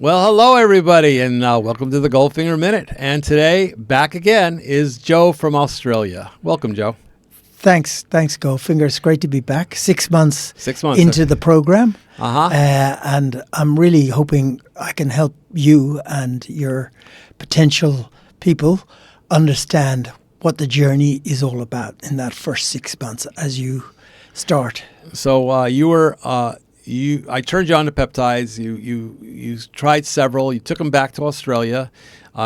Well, hello, everybody, and welcome to the Goldfinger Minute. And today, back again, is Joe from Australia. Welcome, Joe. Thanks, Goldfinger. It's great to be back. 6 months, 6 months into the program. Uh-huh. And I'm really hoping I can help you and your potential people understand what the journey is all about in that first 6 months as you start. So I turned you on to peptides. You tried several. You took them back to Australia.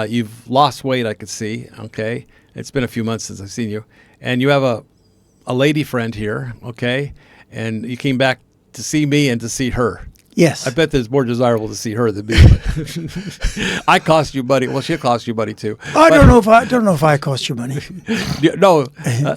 You've lost weight, I could see. Okay, it's been a few months since I've seen you, and you have a lady friend here. Okay, and you came back to see me and to see her. Yes. I bet it's more desirable to see her than me. I cost you money. Well, she'll cost you money too. I don't know if I cost you money. No,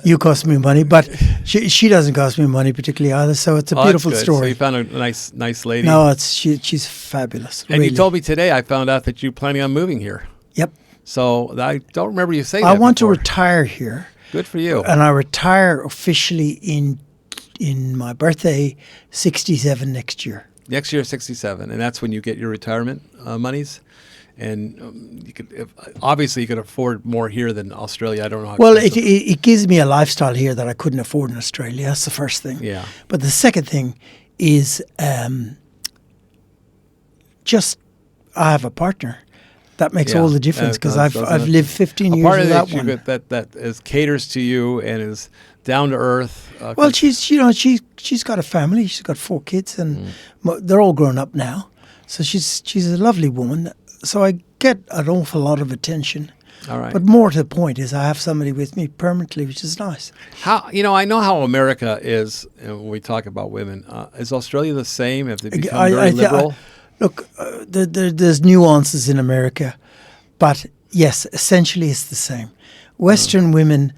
you cost me money, but she doesn't cost me money particularly either. So it's a beautiful that's good. story. So you found a nice lady. No, she's fabulous. And really. you told me today. I found out that you're planning on moving here. Yep. So I don't remember you saying that. I want to before. retire here. Good for you. And I retire officially in my birthday, 67 next year. Next year, 67, and that's when you get your retirement monies. And you could obviously you could afford more here than Australia. I don't know how. Well, it gives me a lifestyle here that I couldn't afford in Australia. That's the first thing. Yeah. But the second thing is just I have a partner. That makes all the difference because I've lived 15 years with that one. That caters to you and is down to earth. Well, she's got a family. She's got 4 kids, and they're all grown up now. So she's a lovely woman. So I get an awful lot of attention. All right. But more to the point is I have somebody with me permanently, which is nice. I know how America is when we talk about women. Is Australia the same? Have they become very liberal? Look, there's nuances in America, but yes, essentially it's the same. Western women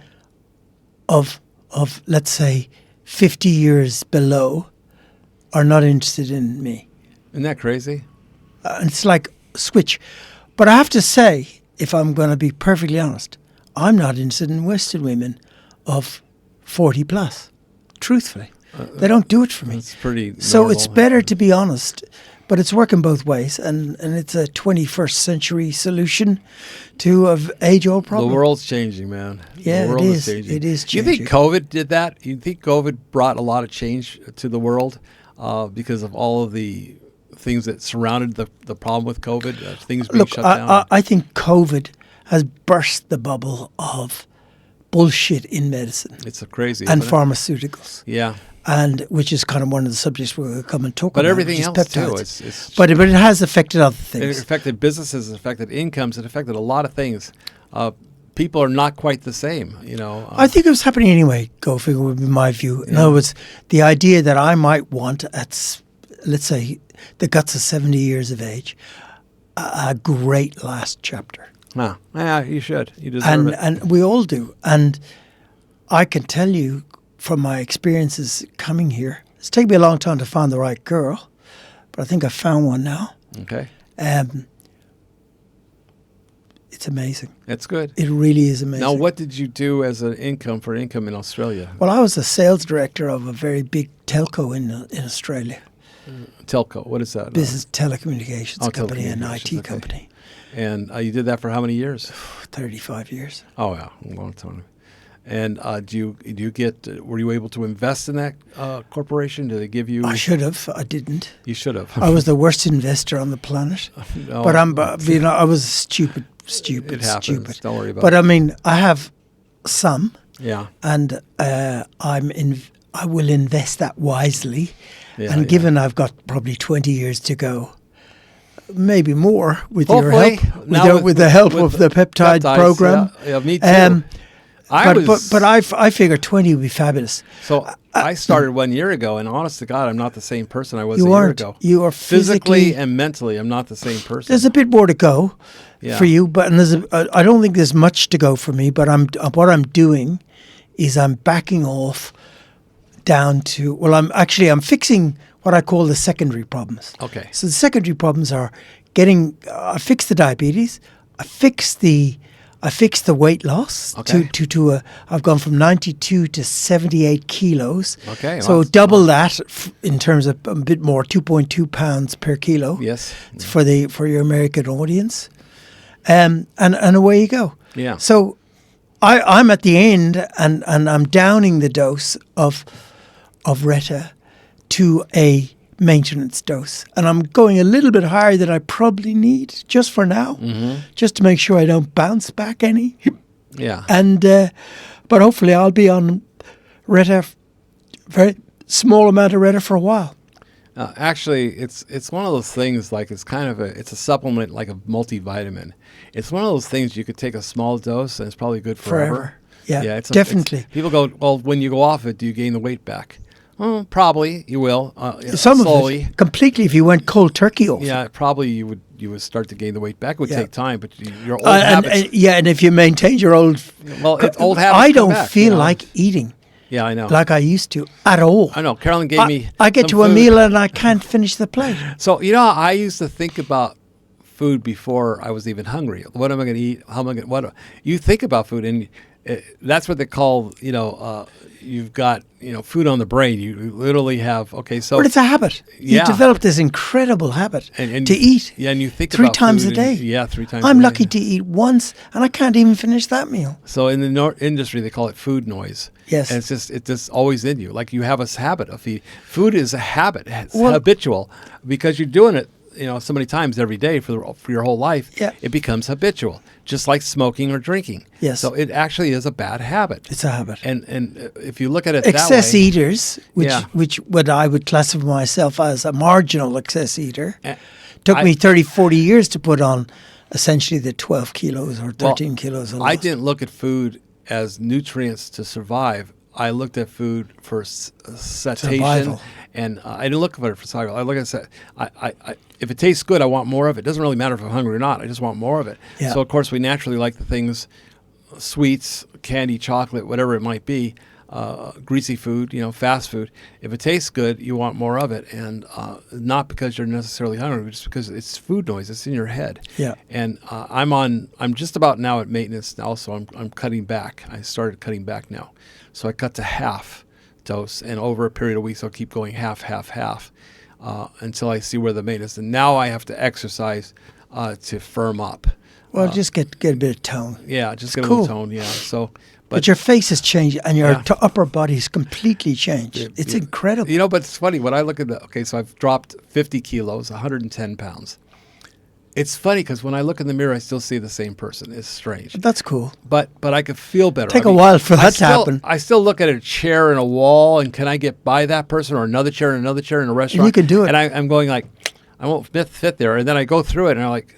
of let's say 50 years below are not interested in me. Isn't that crazy? It's like a switch. But I have to say, if I'm going to be perfectly honest, I'm not interested in Western women of 40 plus, truthfully. They don't do it for me. It's pretty normal. So it's better to be honest. But it's working both ways, and it's a 21st century solution to an age-old problem. The world's changing, man. Yeah, the world is changing. It is changing. Do you think COVID did that? Do you think COVID brought a lot of change to the world because of all of the things that surrounded the problem with COVID? Things being shut down? I think COVID has burst the bubble of bullshit in medicine. It's crazy. And pharmaceuticals. Yeah. And which is kind of one of the subjects we're going to come and talk about. But everything else peptides. too. But it has affected other things. It affected businesses. It affected incomes. It affected a lot of things. People are not quite the same. I think it was happening anyway. Goldfinger would be my view. In other words, the idea that I might want at, let's say, the guts of 70 years of age, a great last chapter. Yeah, you should. You deserve it. And we all do. And I can tell you, from my experiences coming here, it's taken me a long time to find the right girl, but I think I found one now. Okay. It's amazing. That's good. It really is amazing. Now, what did you do as an income in Australia? Well, I was the sales director of a very big telco in Australia. Telco, what is that? Business telecommunications company, an IT company. And you did that for how many years? 35 years. Oh, yeah, a long time. And do you get? Were you able to invest in that corporation? Did they give you? I should have. I didn't. You should have. I was the worst investor on the planet. No, but I was stupid. It happens. Don't worry about it. But I mean, I have some. Yeah. And I will invest that wisely. Yeah, and given I've got probably 20 years to go, maybe more with your help, with the help of the peptide program. Yeah, me too. But I figure 20 would be fabulous. So I started 1 year ago, and honest to God, I'm not the same person I was a year ago. You are physically and mentally, I'm not the same person. There's a bit more to go for you, but I don't think there's much to go for me. But what I'm doing is I'm backing off down to I'm fixing what I call the secondary problems. Okay. So the secondary problems are I fix the diabetes, I fix the I fixed the weight loss I've gone from 92 to 78 kilos. Okay. So Wow. double that in terms of a bit more, 2.2 pounds per kilo. Yes. For your American audience. And away you go. Yeah. So I'm at the end and I'm downing the dose of Reta to a maintenance dose. And I'm going a little bit higher than I probably need just for now, just to make sure I don't bounce back any. Yeah. And but hopefully I'll be on Reta, very small amount of Reta for a while. Actually, it's one of those things like it's a supplement like a multivitamin. It's one of those things you could take a small dose and it's probably good forever. Yeah, definitely. People go, well, when you go off it, do you gain the weight back? Probably you will. Some slowly. of it completely. If you went cold turkey off, Yeah, probably you would start to gain the weight back. It would take time, but your old habits. and if you maintained your old, It's old habits. I come don't back, feel like eating. Yeah, I know. Like I used to at all. I know. Carolyn gave me. I get some to a food. meal and I can't finish the plate. So I used to think about food before I was even hungry. What am I going to eat? How am I going? What? You think about food, and that's what they call. You've got food on the brain. You literally have. Okay, so. But it's a habit. Yeah. You develop this incredible habit and to eat. Yeah, and you think three about times food a day. Yeah, 3 times. I'm a day. lucky to eat once, and I can't even finish that meal. So in the industry, they call it food noise. Yes. And it's just always in you. Like you have a habit of eating. Food is a habit. It's habitual because you're doing it, so many times every day for your whole life. Yeah. It becomes habitual, just like smoking or drinking. Yes. So it actually is a bad habit. It's a habit. And if you look at it Excess that way, eaters, which what I would classify myself as a marginal excess eater, took me 30, 40 years to put on essentially the 12 kilos or 13 kilos. I didn't look at food as nutrients to survive. I looked at food for satiation, survival. And I didn't look for it for survival. I look at it. If it tastes good, I want more of it. It doesn't really matter if I'm hungry or not. I just want more of it. Yeah. So of course we naturally like the things, sweets, candy, chocolate, whatever it might be, greasy food, fast food. If it tastes good, you want more of it, and not because you're necessarily hungry, but just because it's food noise. It's in your head. Yeah. And I'm just about now at maintenance now, so I'm cutting back. I started cutting back now, so I cut to half dose, and over a period of weeks, I'll keep going half, until I see where the maintenance. And now I have to exercise to firm up. Well, just get a bit of tone. Yeah, just get a cool. little tone. Yeah. So. But your face has changed and your upper body's completely changed. It's incredible. But it's funny when I look at so I've dropped 50 kilos, 110 pounds. It's funny because when I look in the mirror, I still see the same person. It's strange. That's cool. But I could feel better. Take a while for that to happen. I still look at a chair and a wall, and can I get by that person, or another chair in a restaurant? And you can do it. And I'm going like, I won't fit there. And then I go through it, and I'm like,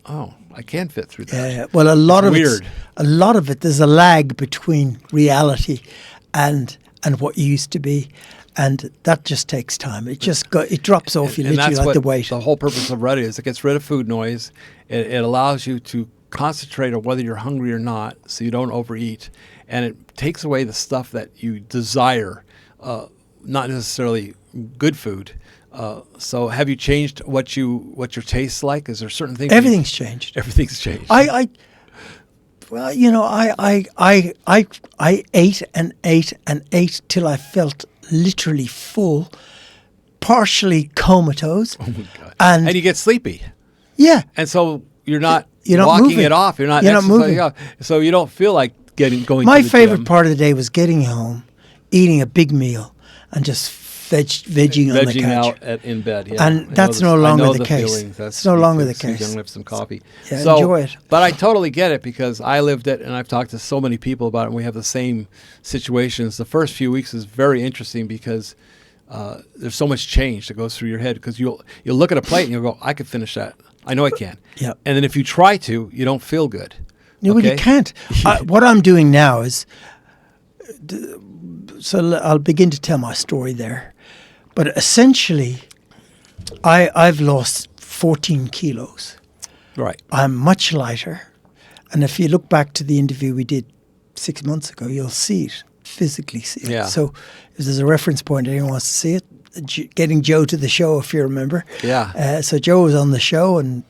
oh, I can fit through that. Yeah. Well, a lot of it, there's a lag between reality and what you used to be. And that just takes time. It drops off you literally like the weight. The whole purpose of Reta is it gets rid of food noise. It allows you to concentrate on whether you're hungry or not, so you don't overeat. And it takes away the stuff that you desire, not necessarily good food. So have you changed what your tastes like? Is there certain things? Everything's changed. Everything's changed. I ate and ate and ate till I felt literally full, partially comatose. Oh my God. And you get sleepy. Yeah. And so you're not walking moving it off. You're not moving. So you don't feel like going My to the favorite gym. part of the day was getting home, eating a big meal, and just vegging on the couch. Out in bed, yeah. And that's no longer the case. It's no longer the case. Young, have some coffee. Yeah, enjoy it. But I totally get it because I lived it, and I've talked to so many people about it, and we have the same situations. The first few weeks is very interesting because there's so much change that goes through your head because you'll look at a plate and you'll go, I could finish that. I know I can. Yeah. And then if you try to, you don't feel good. No, well, you can't. What I'm doing now is, so I'll begin to tell my story there. But essentially, I've lost 14 kilos. Right. I'm much lighter. And if you look back to the interview we did 6 months ago, you'll see it, physically see it. Yeah. So if there's a reference point, anyone wants to see it, getting Joe to the show, if you remember. Yeah. So Joe was on the show and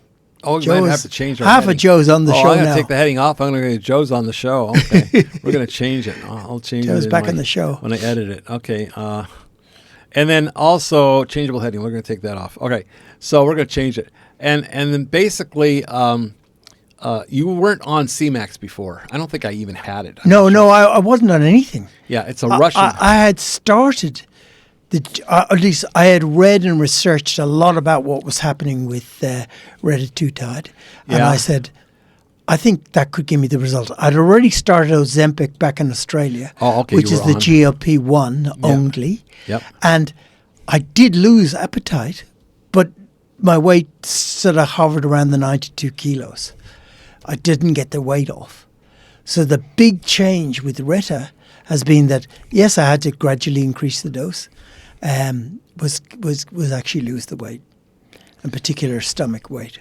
Oh, we might have to change our half heading. of Joe's on the show I'm going now. to take the heading off. I'm going to go Joe's on the show. Okay. We're going to change it. I'll change Joe's it. back on the show. When I edit it. Okay. And then also changeable heading. We're going to take that off. Okay. So we're going to change it. And then basically, you weren't on C-Max before. I don't think I even had it. No, I wasn't on anything. Yeah, it's a Russian. I had started, at least I had read and researched a lot about what was happening with Retatrutide. And Yeah. I said, I think that could give me the result. I'd already started Ozempic back in Australia, which you is were the on. GLP-1 only. Yep. And I did lose appetite, but my weight sort of hovered around the 92 kilos. I didn't get the weight off. So the big change with Reta has been that, yes, I had to gradually increase the dose, was actually lose the weight, in particular stomach weight.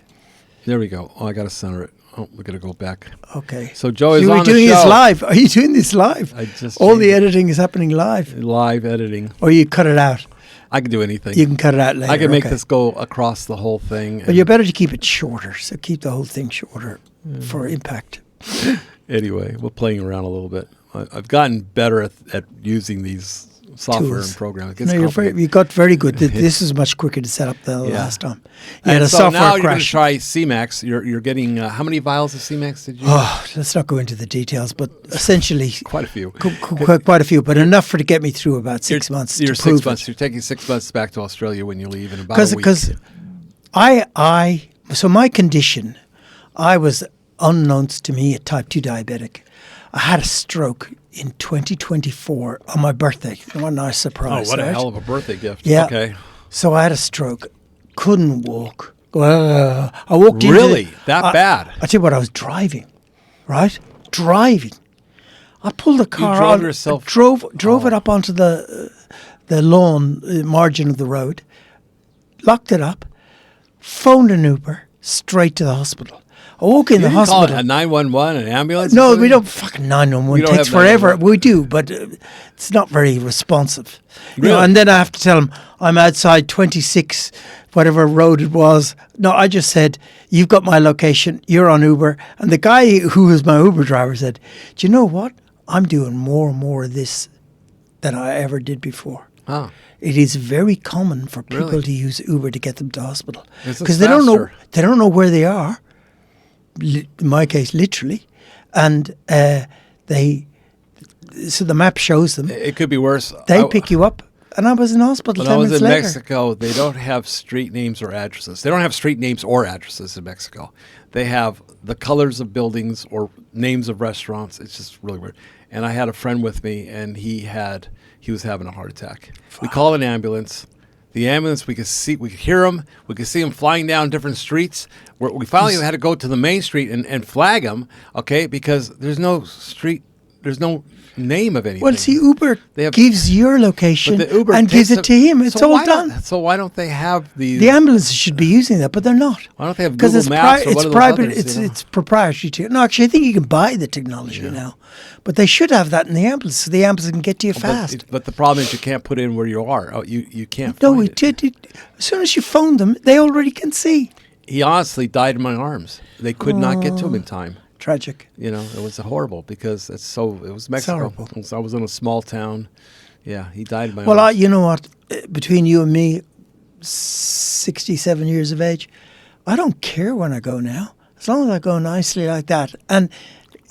There we go. Oh, I got to center it. Oh, we're going to go back. Okay. So Joe is you on were the doing show. this live. Are you doing this live? I just All the changed it. editing is happening live. Live editing. Or you cut it out. I can do anything. You can cut it out later. I can make okay. this go across the whole thing. But you're better to keep it shorter. So keep the whole thing shorter for impact. Anyway, we're playing around a little bit. I've gotten better at using these software Tools. and programs. It gets No, complicated. you got very good. This is much quicker to set up than the last time. You had And a so software now you're going to crash. try C-Max. You're getting how many vials of C-Max did you? Oh, let's not go into the details, but essentially Quite a few. quite a few, but enough for to get me through about 6 months. You're to prove 6 months. You're taking 6 months back to Australia when you leave in about a week. Because so my condition, I was unknowns to me a type 2 diabetic. I had a stroke in 2024 on my birthday. What a nice surprise. Oh, what a right? hell of a birthday gift. Yeah. Okay. So I had a stroke, couldn't walk. I walked into Really? That bad? I tell you what, I was driving, right? Driving. I pulled the car drove on, yourself- drove it up onto the lawn margin of the road, locked it up, phoned an Uber straight to the hospital. I woke in You the didn't call hospital. it a 911, an ambulance? or No, something? we don't fucking 911. You It don't takes have forever. 911? We do, but it's not very responsive. You know, Really? and then I have to tell him I'm outside 26, whatever road it was. No, I just said, you've got my location. You're on Uber. And the guy who was my Uber driver said, do you know what? I'm doing more and more of this than I ever did before. Oh. It is very common for people Really? to use Uber to get them to hospital This is because they don't know faster. where they are. In my case, literally, and so the map shows them. It could be worse. They pick you up, and I was in hospital When 10 I was minutes in later. Mexico, they don't have street names or addresses. They don't have street names or addresses in Mexico. They have the colors of buildings or names of restaurants. It's just really weird. And I had a friend with me, and he was having a heart attack. We called an ambulance. The ambulance, we could hear him. We could see him flying down different streets. We finally had to go to the main street and flag him, okay, because there's no street, there's no name of anything. Well, see, Uber They have- gives your location But the Uber and gives takes it to him. It's all why done. So why don't they have these? The ambulances should be using that, but they're not. Why don't they have Because Google it's Maps or one it's of those private. others, you know? It's proprietary. No, actually, I think you can buy the technology now, but they should have that in the ambulance, so the ambulance can get to you fast. But the problem is you can't put in where you are. Oh, you can't. No, find we it. did. As soon as you phone them, they already can see. He honestly died in my arms. They could not get to him in time. Tragic. You know, it was horrible because it was Mexico. horrible. I was in a small town. Yeah, he died in my Well, arms. you know what? Between you and me, 67 years of age, I don't care when I go now. As long as I go nicely like that. And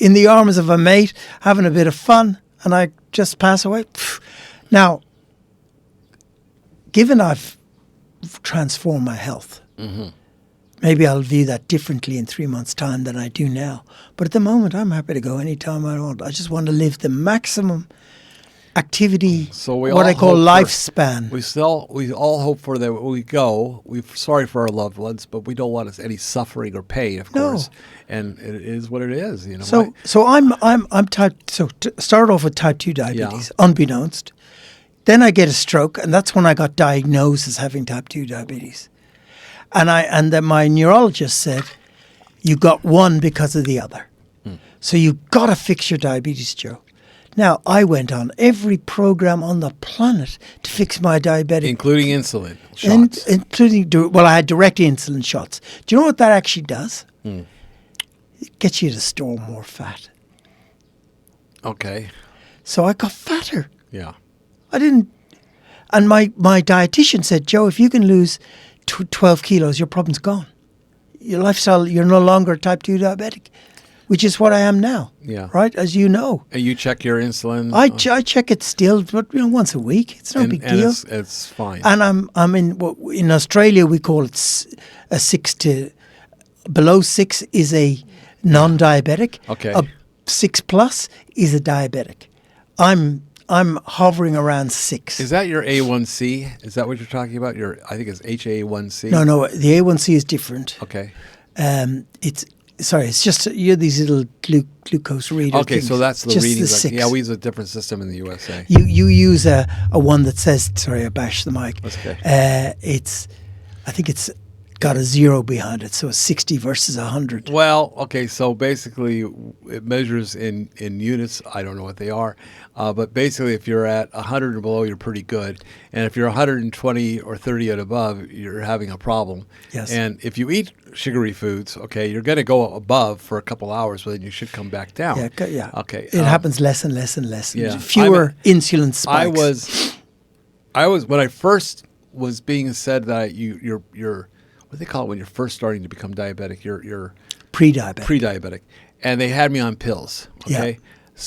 in the arms of a mate, having a bit of fun, and I just pass away. Pfft. Now, given I've transformed my health, maybe I'll view that differently in 3 months' time than I do now. But at the moment, I'm happy to go anytime I want. I just want to live the maximum activity, So we what all I call hope lifespan. we all hope for that when we go. We're sorry for our loved ones, but we don't want any suffering or pain, of No. course. And it is what it is. You know. So I'm type. So to start off with type 2 diabetes, unbeknownst. Then I get a stroke, and that's when I got diagnosed as having type 2 diabetes. And then my neurologist said, "You got one because of the other. So you got to fix your diabetes, Joe. Now, I went on every program on the planet to fix my diabetic. Including insulin shots. I had direct insulin shots. Do you know what that actually does? It gets you to store more fat. Okay. So I got fatter. Yeah. I didn't. And my dietitian said, Joe, if you can lose 12 kilos, your problem's gone. Your lifestyle, you're no longer type 2 diabetic, which is what I am now. Yeah. Right? As you know. And you check your insulin? I check it still, but once a week. It's no big deal. It's fine. And I'm in Australia, we call it a 6 to, below 6 is a non-diabetic. Okay. A 6 plus is a diabetic. I'm hovering around 6. Is that your A1C? Is that what you're talking about? I think it's HA1C. No, the A1C is different. Okay. It's just these little glucose reader Okay, things. so that's the just reading. The 6. Yeah, we use a different system in the USA. You use a one that says, sorry, I bashed the mic. That's okay. I think it's got a 0 behind it, so it's 60 versus 100. Well, okay, so basically it measures in units. I don't know what they are, but basically if you're at 100 or below, you're pretty good. And if you're 120 or 30 and above, you're having a problem. Yes. And if you eat sugary foods, okay, you're going to go above for a couple hours, but then you should come back down. Yeah. Okay. It happens less and less and less. Yeah. Fewer insulin spikes. I was when I first was being said that you're what do they call it when you're first starting to become diabetic? You're pre-diabetic. Pre-diabetic, and they had me on pills. Okay, Yeah.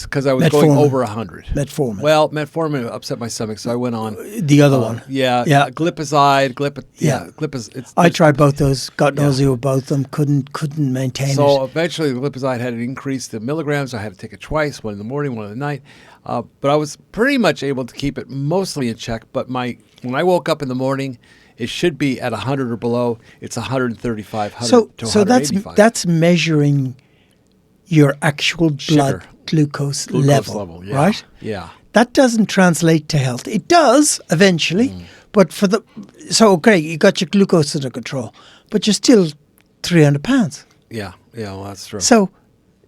because I was going over 100. Metformin. Well, metformin upset my stomach, so I went on the other one. Yeah, glipizide, glipizide. I tried both those. Got nausea with both of them. Couldn't maintain it. So eventually, the glipizide had increased the milligrams. I had to take it twice, one in the morning, one at night. But I was pretty much able to keep it mostly in check. But when I woke up in the morning, it should be at 100 or below. It's 135, 100 to 185. that's measuring your actual blood glucose level, yeah. right? Yeah. That doesn't translate to health. It does eventually, but you got your glucose under control, but you're still 300 pounds. Yeah, well, that's true. So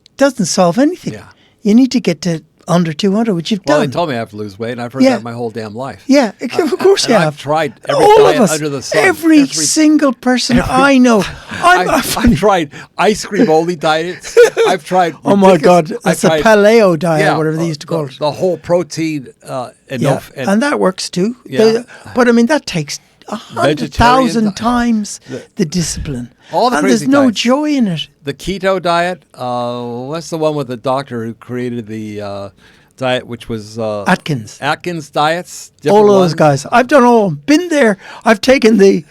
it doesn't solve anything. Yeah. You need to get to under 200, which you've Well, done. they told me I have to lose weight, and I've heard that my whole damn life. Yeah, of course you have. I've tried every All diet of us, under the sun. every single person I know. I've tried ice cream only diets. I've tried. Oh my God, it's a paleo diet, whatever they used to call it. The whole protein and that works too. Yeah. But I mean, that takes 100,000 times the discipline. All the and crazy there's no diets. joy in it. The keto diet. What's the one with the doctor who created the diet, which was Atkins diets. All of those ones. guys. I've done all. Been there. I've taken the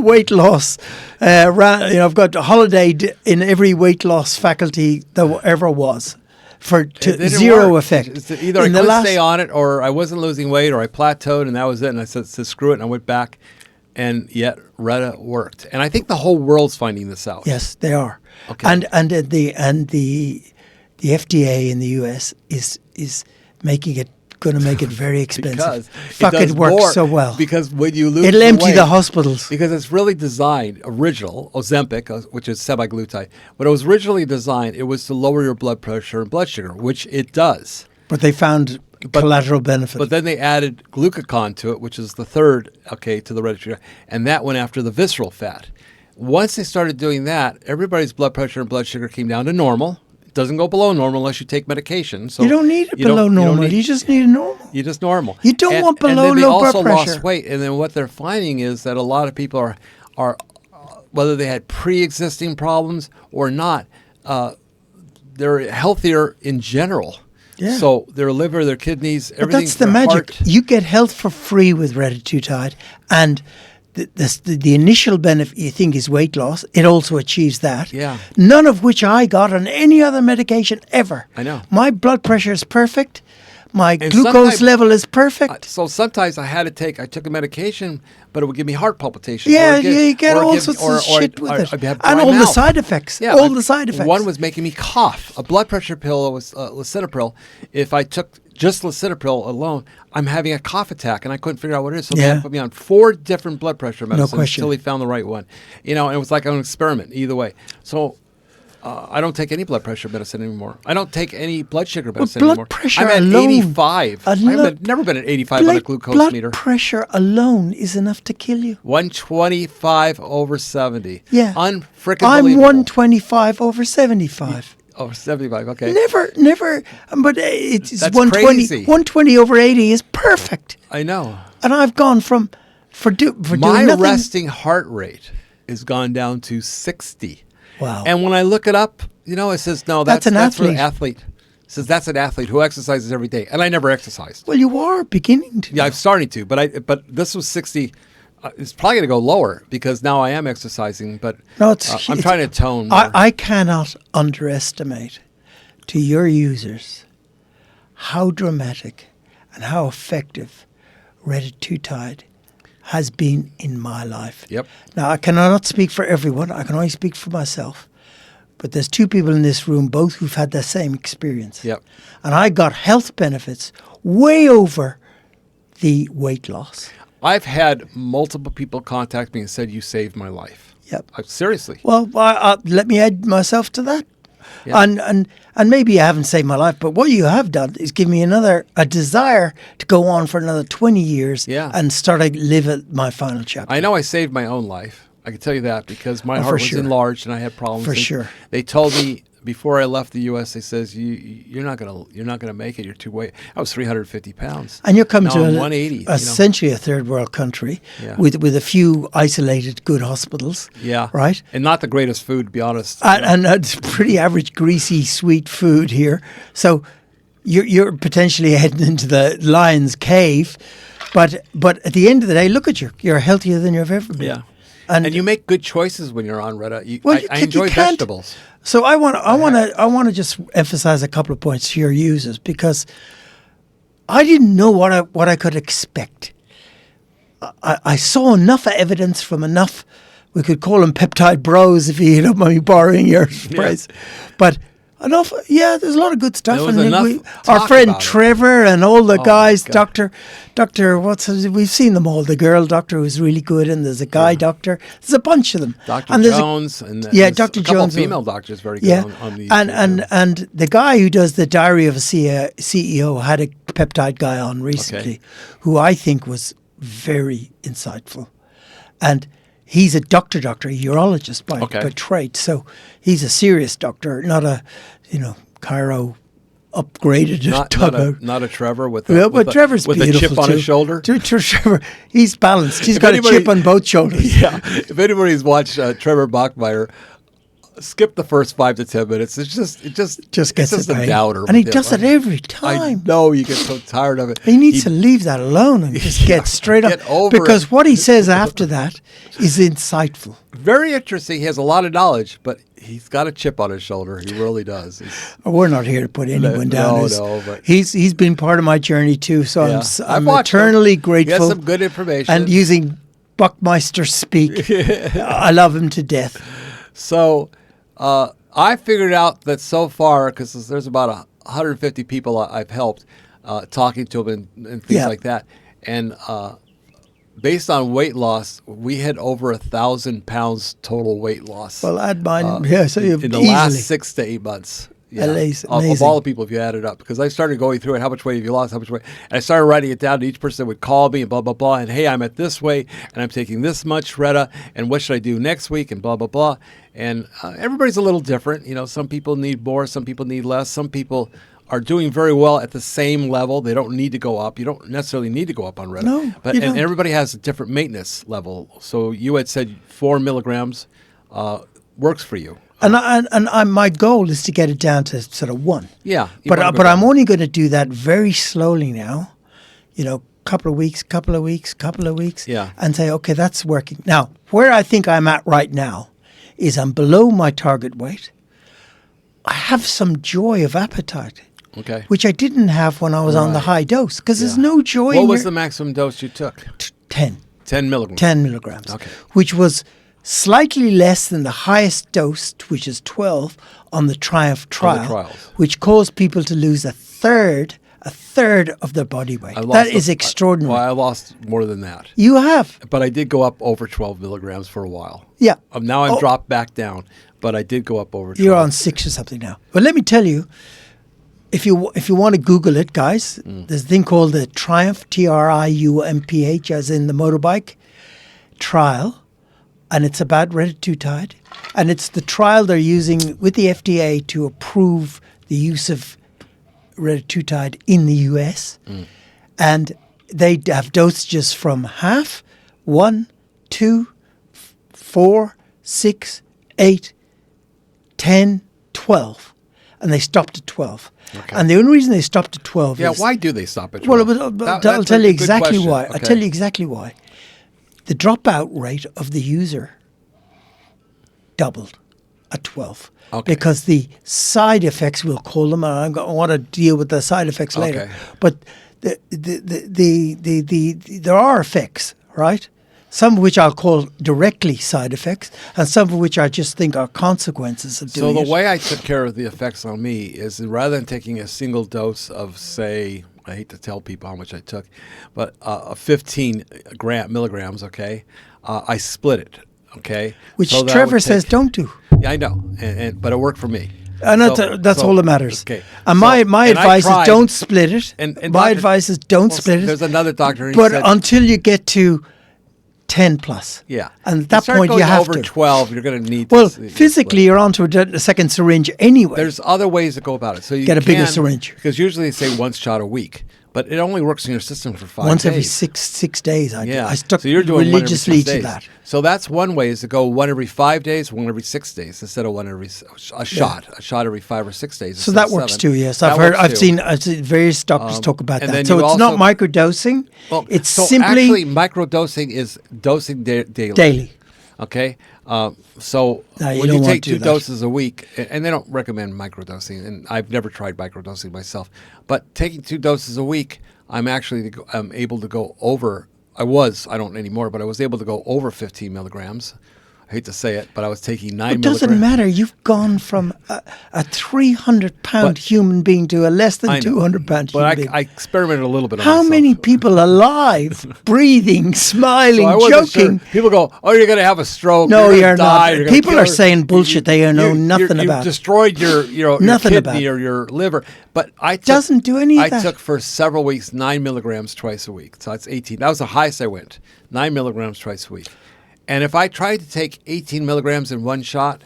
weight loss. I've got a holiday in every weight loss faculty there ever was. To zero effect. It's either I couldn't stay on it, or I wasn't losing weight, or I plateaued, and that was it. And I said screw it, and I went back, and yet Retta worked. And I think the whole world's finding this out. Yes, they are. Okay. And the FDA in the US is going to make it very expensive. Because it works so well. Because when you lose, it'll empty weight, the hospitals. Because it's really designed, Ozempic, which is semaglutide. When it was originally designed, it was to lower your blood pressure and blood sugar, which it does. But they found collateral benefit. But then they added glucagon to it, which is the third, to the red sugar, and that went after the visceral fat. Once they started doing that, everybody's blood pressure and blood sugar came down to normal. It doesn't go below normal unless you take medication. So you don't need it below normal. You just need a normal. You just normal. You don't want below low blood pressure. And then they also lost weight. And then what they're finding is that a lot of people are whether they had pre-existing problems or not, they're healthier in general. Yeah. So their liver, their kidneys, everything. But that's the magic. You get health for free with Retatrutide, and the initial benefit you think is weight loss. It also achieves that. Yeah. None of which I got on any other medication ever. I know. My blood pressure is perfect. My glucose level is perfect. So sometimes I took a medication, but it would give me heart palpitations. Yeah, you get all sorts of shit with it. And all the side effects. Yeah, all the side effects. One was making me cough. A blood pressure pill was lisinopril. If I took just lisinopril alone, I'm having a cough attack, and I couldn't figure out what it is. So they put me on 4 different blood pressure medicines until he found the right one. And it was like an experiment either way. So I don't take any blood pressure medicine anymore. I don't take any blood sugar medicine blood anymore. pressure I'm at alone- 85. I've never been at 85 on a glucose blood meter. pressure alone is enough to kill you. 125 over 70. Yeah. Unfrickin' I'm believable. 125 over 75. Over 75, okay. Never. But it's That's 120. crazy. 120 over 80 is perfect. I know. And I've gone for doing My nothing. resting heart rate has gone down to 60. Wow. And when I look it up, it says, no, That's an for an athlete. athlete. It says that's an athlete who exercises every day. And I never exercised. Well, you are beginning to. Yeah, I'm starting to, but this was 60. It's probably going to go lower because now I am exercising, but No, I'm trying to tone more. I cannot underestimate to your users how dramatic and how effective Retatrutide has been in my life. Yep. Now, I cannot speak for everyone. I can only speak for myself. But there's two people in this room, both who've had the same experience. Yep. And I got health benefits way over the weight loss. I've had multiple people contact me and said, you saved my life. Yep. Seriously. Well, let me add myself to that. Yeah. And maybe you haven't saved my life, but what you have done is give me a desire to go on for another 20 years and start to live my final chapter. I know I saved my own life. I can tell you that because my Oh, heart was sure. enlarged and I had problems. For And sure. They told me before I left the U.S. They says you're not gonna make it. You're too weight. I was 350 pounds. And you're coming Now to I'm 180. essentially a third world country Yeah. with a few isolated good hospitals. Yeah. Right? And not the greatest food, to be honest. And it's pretty average, greasy, sweet food here. So you're potentially heading into the lion's cave. But at the end of the day, look at you. You're healthier than you've ever been. Yeah. And you make good choices when you're on Retta. I you enjoy can't- vegetables. So I want to just emphasize a couple of points to your users because I didn't know what I could expect. I saw enough evidence from enough. We could call them peptide bros if you don't mind me borrowing your phrase, but enough. Yeah, there's a lot of good stuff. There was And enough our talk friend about it. Trevor and all the guys, God. Doctor, we've seen them all. The girl doctor who's really good, and there's a guy doctor. There's a bunch of them. Dr. And there's Jones and Dr. Dr. Jones. A couple female doctors very good Yeah, on the and the guy who does the Diary of a CEO had a peptide guy on recently, who I think was very insightful, and he's a doctor, a urologist by trade. So he's a serious doctor, not a chiro upgraded tugboat. Not a Trevor with Trevor's with a beautiful chip on too. his shoulder. Trevor, he's balanced. He's got a chip on both shoulders. Yeah. If anybody's watched Trevor Bachmeier, skip the first 5 to 10 minutes. It just gets a pain. doubter. And he with does him. it every I time. know you get so tired of it. He needs to leave that alone and just get straight Get up. over Because it. what he says after that is insightful. Very interesting. He has a lot of knowledge, but he's got a chip on his shoulder. He really does. We're not here to put anyone down. But He's been part of my journey too, so yeah. I'm watched him. eternally He grateful. has some good information. And using Buckmeister speak, I love him to death. So I figured out that so far, because there's about 150 people I've helped talking to them and things like that. And based on weight loss, we had over 1,000 pounds total weight loss. Well, I'd mind. So in the last 6 to 8 months. Yeah, Amazing. Of all the people, if you add it up, because I started going through it, how much weight have you lost, how much weight, and I started writing it down. And each person would call me and blah blah blah, and hey, I'm at this weight, and I'm taking this much Retta, and what should I do next week, and blah blah blah. And everybody's a little different. Some people need more, some people need less, some people are doing very well at the same level. They don't need to go up. You don't necessarily need to go up on Retta. No, but you and don't. everybody has a different maintenance level. So you had said 4 milligrams works for you. And my goal is to get it down to sort of 1. Yeah. But I'm only going to do that very slowly now. Couple of weeks. Yeah. And say, okay, that's working. Now, where I think I'm at right now is I'm below my target weight. I have some joy of appetite. Okay. Which I didn't have when I was on the high dose, because there's no joy. What was the maximum dose you took? 10. 10 milligrams. 10 milligrams. Okay. Which was slightly less than the highest dose, which is 12, on the Triumph trial, trials. which caused people to lose a third a third of their body weight. I That lost is extraordinary. Well, I lost more than that. You have. But I did go up over 12 milligrams for a while. Yeah. Now I'm dropped back down, but I did go up over 12. You're on 6 or something now. But let me tell you, if you want to Google it, guys, there's a thing called the Triumph, Triumph, as in the motorbike, trial. And it's about Retatrutide. And it's the trial they're using with the FDA to approve the use of Retatrutide in the US. And they have dosages from half, 1, 2, 4, 6, 8, 10, 12. And they stopped at 12. Okay. And the only reason they stopped at 12 Yeah, is... why do they stop at 12? Well, I'll That's tell a you good exactly question. why. Okay. I'll tell you exactly why. The dropout rate of the user doubled at 12. Okay. Because the side effects, we'll call them, and I want to deal with the side effects later. Okay. But there are effects, right? Some of which I'll call directly side effects, and some of which I just think are consequences of doing So it. the way I took care of the effects on me is rather than taking a single dose of, say, I hate to tell people how much I took, but 15 milligrams, okay, I split it, okay? Which So that I Trevor would says take- don't do. Yeah, I know, but it worked for me. And that's all that matters. Okay. And So- my and I advice is tried- don't split it. And My doctor- advice is don't well, split it. There's another doctor, and he But said, until you get to 10 plus. yeah. And at that start point you going have over to. 12, you're going to need to Well, split it. physically you're onto a second syringe anyway. There's other ways to go about it. So you Get a bigger can- syringe. because usually they say one shot a week, but it only works in your system for 5 Once days. every six days. I stuck so you're doing religiously one every 6 to days. that. So that's one way is to go one every 5 days, one every 6 days instead of one every a shot every 5 or 6 days. So instead that of works 7. too. Yes, That I've heard. works I've too. seen various doctors talk about and that. then So you it's not also- microdosing. Well, It's so simply actually microdosing is dosing daily. daily. Okay, so No, you when don't you want take to do 2 that. doses a week, and they don't recommend microdosing, and I've never tried microdosing myself, but taking 2 doses a week, I'm able to go over. I don't anymore, but I was able to go over 15 milligrams. I hate to say it, but I was taking 9 It milligrams. doesn't matter. You've gone from a 300-pound But- human being to a less than I know. 200-pound human But being. I experimented a little bit on How myself. many people alive, breathing, smiling, So I wasn't joking? sure. People go, "Oh, you're going to have a stroke." No, gonna you're die, not. you're gonna People kill are her." saying bullshit they know nothing you've about. destroyed your Nothing kidney about. or your liver. But I took, Doesn't do any of I that. took for several weeks 9 milligrams twice a week. So that's 18. That was the highest I went. 9 milligrams twice a week. And if I tried to take 18 milligrams in one shot,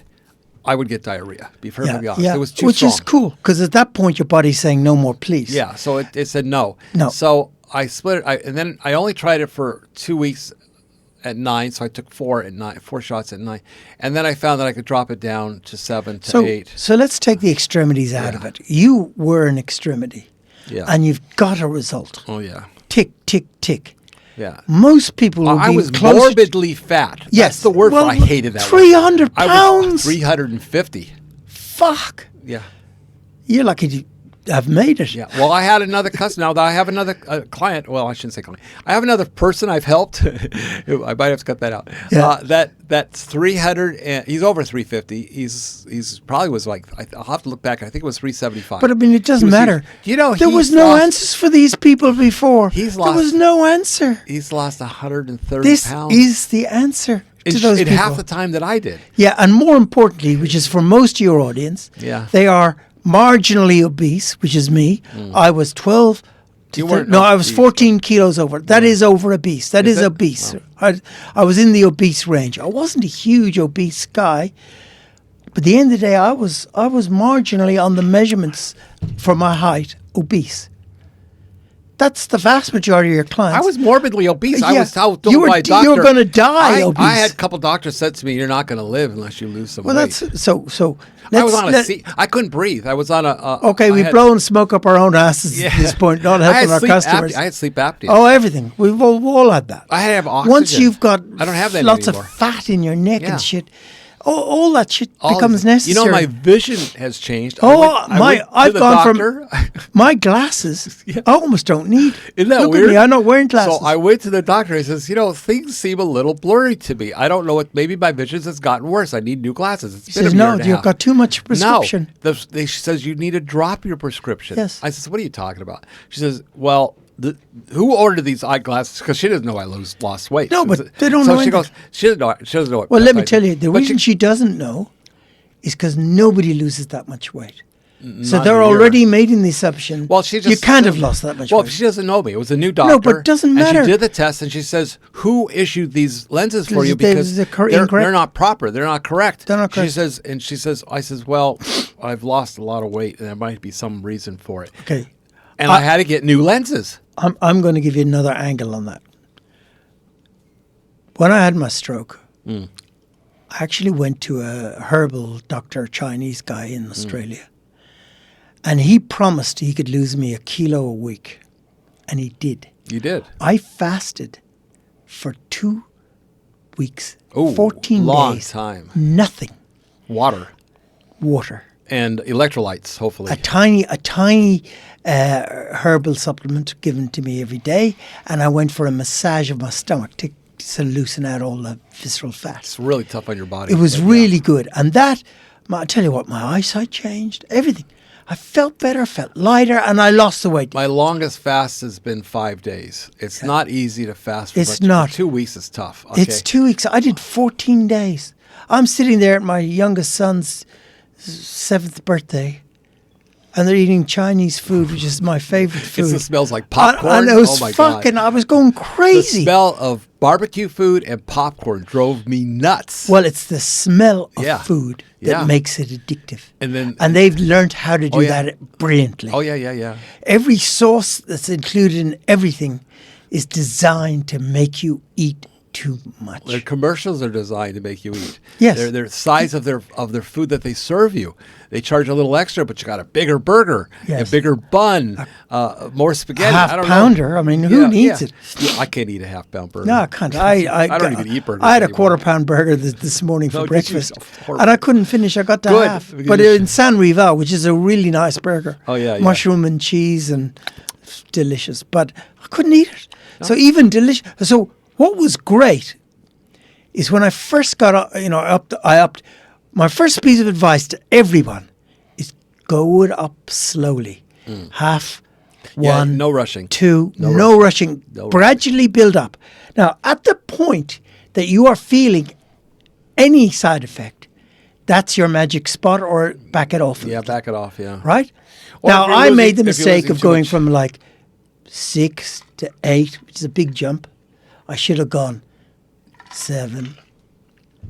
I would get diarrhea. Be perfectly honest, it was too Which strong. is cool because at that point your body's saying no more, please. Yeah, so it said no. No. So I split it, and then I only tried it for 2 weeks at 9. So I took 4 shots at 9, and then I found that I could drop it down to 7 to 8. So let's take the extremities out of it. You were an extremity, Yeah. and you've got a result. Oh yeah. Tick, tick, tick. Yeah. Most people will I be was closer morbidly fat. Yes. That's the word Well, for I hated that. 300 word. I pounds? was 350. Fuck. Yeah. You're lucky to have made it. Yeah. Well, I had another customer. Now that I have another client. Well, I shouldn't say client. I have another person I've helped. I might have to cut that out. Yeah. That's 300. And he's over 350. He's probably was like. I'll have to look back. I think it was 375. But I mean, it doesn't He was matter. huge. You know, there was he's no lost- answers for these people before. He's there lost- was no answer. He's lost 130 This pounds. is the answer to those in people. half the time that I did. Yeah, and more importantly, which is for most of your audience, Yeah. they are marginally obese, which is me. I was 12. to You weren't no, I was obese, 14 kilos over. That is over obese. That is it? obese. I was in the obese range. I wasn't a huge obese guy, but at the end of the day, I was marginally on the measurements for my height obese. That's the vast majority of your clients. I was morbidly obese. I Yeah. was told You were- by a doctor. you were gonna die obese. I had a couple doctors said to me, "You're not going to live unless you lose some well, weight." that's so. I was on a let- seat. I couldn't breathe. I was on a. Okay, I we've had- blown smoke up our own asses Yeah. at this point, not I helping had our sleep customers. apnea. I had sleep apnea. Oh, everything. We've all had that. I had to have oxygen. Once you've got I don't have that lots anymore. of fat in your neck Yeah. and shit, all that shit All becomes these- necessary. You know, my vision has changed. I've gone doctor. from my glasses. Yeah. I almost don't need. Isn't that Look weird? at me, I'm not wearing glasses. So I went to the doctor. He says, things seem a little blurry to me. I don't know what. Maybe my vision has gotten worse. I need new glasses. It's He been says, a year no, and a you've half. got too much prescription. No, she says you need to drop your prescription. Yes. I says, what are you talking about? She says, well, who ordered these eyeglasses? Because she doesn't know I lost weight. No, So but they don't so know she anything. goes, she doesn't know. She doesn't know what. Well, let me peptides tell are. you, the But reason she doesn't know is because nobody loses that much weight. So not in they're a year. already making the assumption. Well, she just you can't have lost that much Well, weight. she doesn't know me. It was a new doctor. No, but it doesn't matter. And she did the test, and she says, "Who issued these lenses for you? They- Because they're they're incorrect. not proper. They're not correct." They're not correct. She says, I says, "Well, I've lost a lot of weight, and there might be some reason for it." Okay, And I had to get new lenses. I'm going to give you another angle on that. When I had my stroke, I actually went to a herbal doctor, Chinese guy in Australia, and he promised he could lose me 1 kilo a week, and he did. You did. I fasted for 2 weeks, Oh, 14 long days, time. nothing, Water water. and electrolytes, hopefully. A tiny herbal supplement given to me every day, and I went for a massage of my stomach to loosen out all the visceral fat. It's really tough on your body. It was But, really good, and that, I tell you what, my eyesight changed, everything. I felt better, felt lighter, and I lost the weight. My longest fast has been 5 days. It's not easy to fast for It's much. not. 2 weeks is tough. Okay. It's 2 weeks. I did 14 days. I'm sitting there at my youngest son's 7th birthday, and they're eating Chinese food, which is my favorite food. It smells like popcorn. And it was Oh my fucking, God. I was going The crazy. smell of barbecue food and popcorn drove me nuts. Well, it's the smell of Yeah. food that Yeah. makes it addictive. And they've learned how to do yeah. that brilliantly. Oh, yeah. Every sauce that's included in everything is designed to make you eat too much. Their commercials are designed to make you eat. Yes. They're the size of their food that they serve you. They charge a little extra, but you got a bigger burger, Yes. a bigger bun, more spaghetti. half I don't pounder. know. I mean, who needs it? Yeah, I can't eat a half-pound burger. No, I can't. I don't even eat burgers I had a anymore. quarter-pound burger this morning for No, did you? breakfast, Horrible. and I couldn't finish. I got to Good, half. because But you in San Rival, which is a really nice burger. Oh, yeah. Mushroom and cheese and delicious. But I couldn't eat it. So even delicious. So what was great is when I first got I upped. My first piece of advice to everyone is go it up slowly. Half, Yeah, one, no rushing. two, No no rushing. No Gradually build up. Now, at the point that you are feeling any side effect, that's your magic spot, or back it off. a Yeah, little, back it off, yeah. right? Or Now, if you're I losing- made the if you're mistake losing of too going much- from like 6 to 8, which is a big jump. I should have gone 7,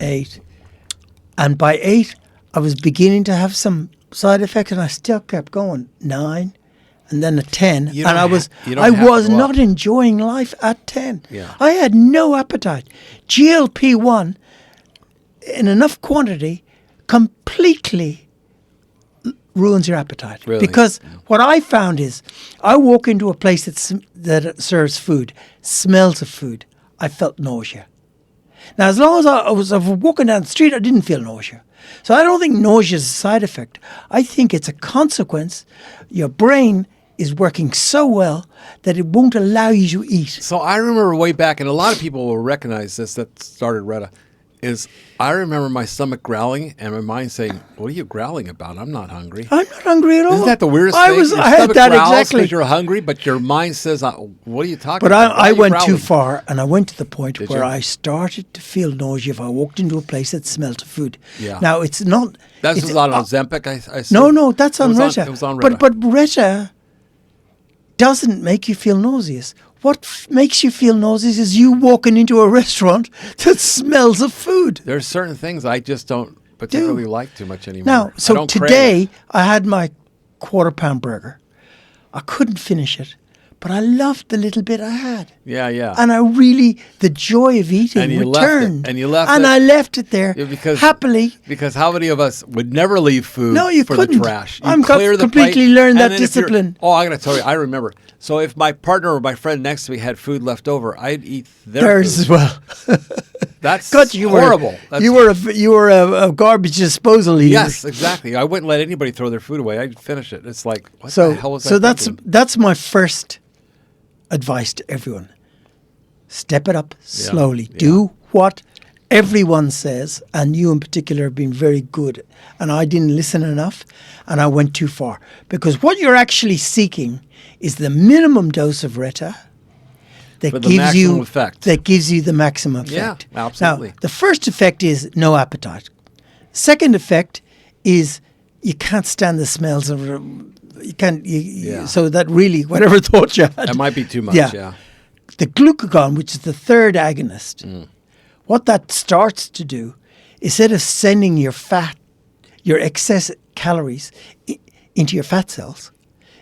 8. And by 8, I was beginning to have some side effects, and I still kept going. 9, and then a 10. You And don't you don't I have to was go not up. enjoying life at 10. Yeah. I had no appetite. GLP-1, in enough quantity, completely ruins your appetite. Really? Because what I found is, I walk into a place that serves food, smells of food, I felt nausea. Now, as long as I was walking down the street, I didn't feel nausea. So I don't think nausea is a side effect. I think it's a consequence. Your brain is working so well that it won't allow you to eat. So I remember way back, and a lot of people will recognize this that started Retta, is I remember my stomach growling and my mind saying, "What are you growling about? I'm not hungry." I'm not hungry at all. Isn't that the weirdest I thing? was. Your I had stomach that growls exactly. because you're hungry, but your mind says, "What are you talking But about?" Why I are you went too growling? far, and I went to the point Did where you? I started to feel nausea if I walked into a place that smelled of food. Yeah. Now, it's not... That it's- was on Ozempic, I No, that's on it was Retta. It was on Retta. But Retta doesn't make you feel nauseous. What makes you feel nauseous is you walking into a restaurant that smells of food. There's certain things I just don't particularly like too much anymore. Now, I so don't crave today it. I had my quarter-pound burger. I couldn't finish it, but I loved the little bit I had. Yeah. And I really, the joy of eating And you left it, returned. and you left And it. I left it there Yeah, because- happily. Because how many of us would never leave food No, you for couldn't. the trash? You I'm clear the completely plate, learned and that then if you're- discipline. Oh, I'm going to tell you, I remember. So if my partner or my friend next to me had food left over, I'd eat their Theirs food. as well. That's God, horrible. You were a garbage disposal eater. Yes, exactly. I wouldn't let anybody throw their food away. I'd finish it. It's like, what the hell was I thinking? that's my first advice to everyone. Step it up slowly. Yeah. Do what everyone says, and you in particular have been very good. And I didn't listen enough, and I went too far. Because what you're actually seeking is the minimum dose of Reta that For the gives maximum you effect. that gives you the maximum effect. Yeah, absolutely. Now, the first effect is no appetite. Second effect is you can't stand the smells of you can't. So that really, whatever thought you had, That might be too much. Yeah. the glucagon, which is the third agonist, what that starts to do, instead of sending your fat, your excess calories into your fat cells,